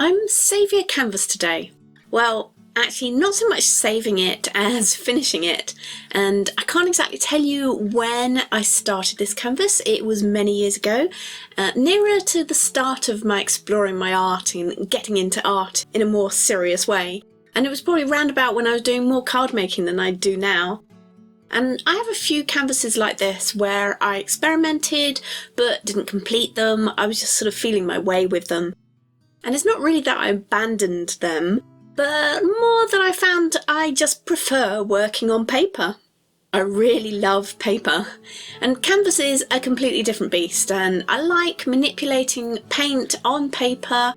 I'm saving a canvas today. Well, actually not so much saving it as finishing it, and I can't exactly tell you when I started this canvas. It was many years ago, nearer to the start of my exploring my art and getting into art in a more serious way, and it was probably round about when I was doing more card making than I do now. And I have a few canvases like this where I experimented but didn't complete them. I was just sort of feeling my way with them. And it's not really that I abandoned them, but more that I found I just prefer working on paper. I really love paper, and canvas is a completely different beast, and I like manipulating paint on paper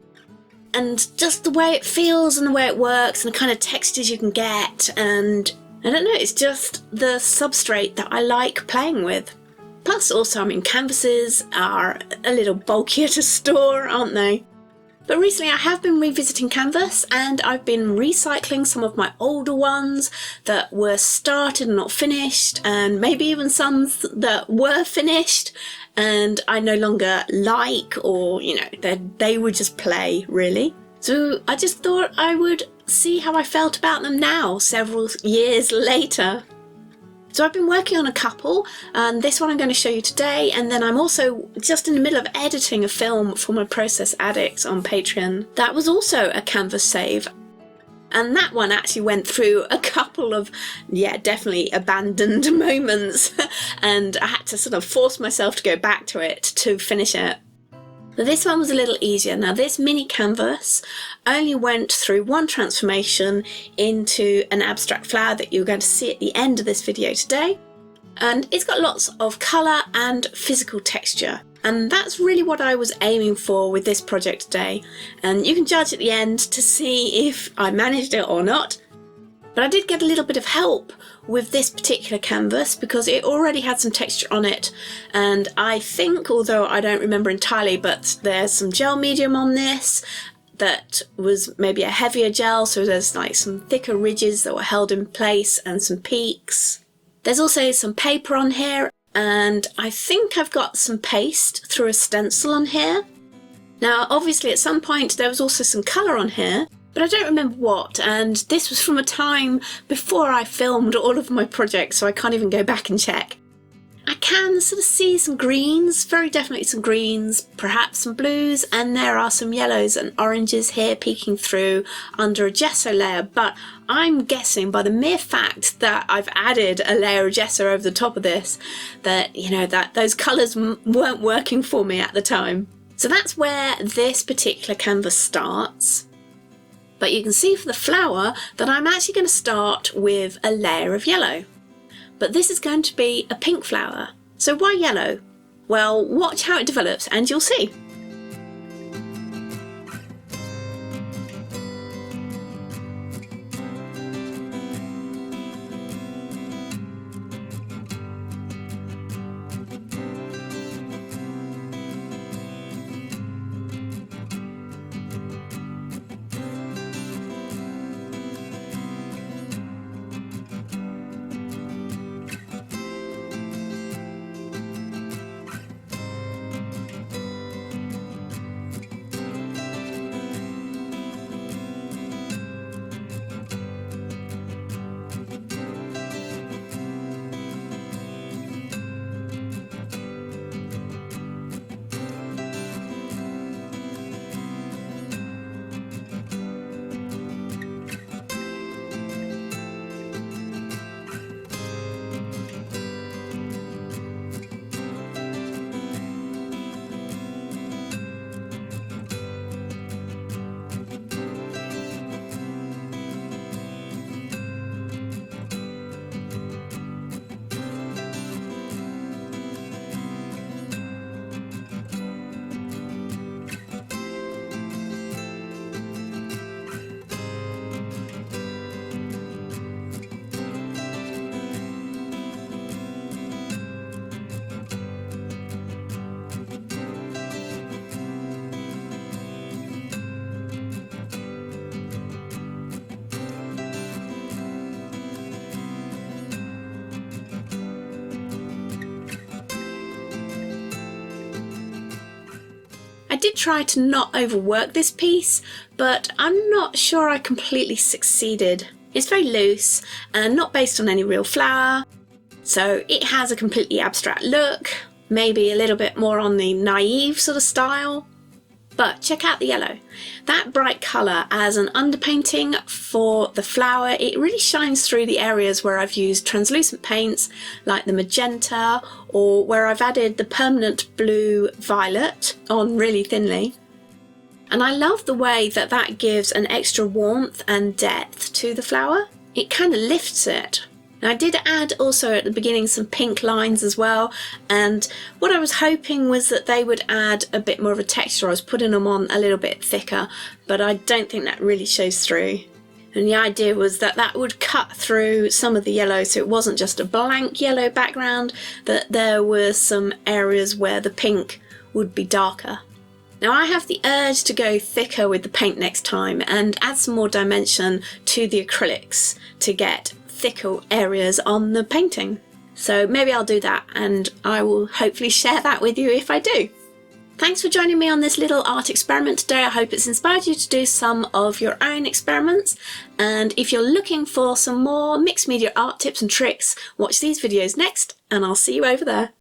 and just the way it feels and the way it works and the kind of textures you can get, and I don't know, it's just the substrate that I like playing with. Plus also, canvases are a little bulkier to store, aren't they? But recently I have been revisiting canvas, and I've been recycling some of my older ones that were started and not finished, and maybe even some that were finished and I no longer like, or they would just play really. So I just thought I would see how I felt about them now, several years later. So I've been working on a couple, and this one I'm going to show you today, and then I'm also just in the middle of editing a film for my Process Addict on Patreon. That was also a canvas save, and that one actually went through a couple of, definitely abandoned moments, and I had to sort of force myself to go back to it to finish it. But this one was a little easier. Now this mini canvas only went through one transformation into an abstract flower that you're going to see at the end of this video today. And it's got lots of colour and physical texture. And that's really what I was aiming for with this project today. And you can judge at the end to see if I managed it or not. But I did get a little bit of help with this particular canvas because it already had some texture on it, and I think, although I don't remember entirely, but there's some gel medium on this that was maybe a heavier gel, so there's like some thicker ridges that were held in place and some peaks. There's also some paper on here, and I think I've got some paste through a stencil on here. Now obviously at some point there was also some colour on here, but I don't remember what, and this was from a time before I filmed all of my projects, so I can't even go back and check. I can sort of see some greens, very definitely some greens, perhaps some blues, and there are some yellows and oranges here peeking through under a gesso layer, but I'm guessing by the mere fact that I've added a layer of gesso over the top of this, that, that those colours weren't working for me at the time. So that's where this particular canvas starts. But you can see for the flower that I'm actually going to start with a layer of yellow. But this is going to be a pink flower. So why yellow? Well, watch how it develops and you'll see. did try to not overwork this piece, but I'm not sure I completely succeeded. It's very loose and not based on any real flower, so it has a completely abstract look, maybe a little bit more on the naive sort of style. But check out the yellow. That bright colour as an underpainting for the flower, it really shines through the areas where I've used translucent paints like the magenta, or where I've added the permanent blue violet on really thinly. And I love the way that that gives an extra warmth and depth to the flower. It kind of lifts it. Now, I did add also at the beginning some pink lines as well, and what I was hoping was that they would add a bit more of a texture. I was putting them on a little bit thicker, but I don't think that really shows through. And the idea was that that would cut through some of the yellow, so it wasn't just a blank yellow background, that there were some areas where the pink would be darker. Now, I have the urge to go thicker with the paint next time and add some more dimension to the acrylics to get thicker areas on the painting. So maybe I'll do that, and I will hopefully share that with you if I do. Thanks for joining me on this little art experiment today. I hope it's inspired you to do some of your own experiments, and if you're looking for some more mixed media art tips and tricks, watch these videos next, and I'll see you over there.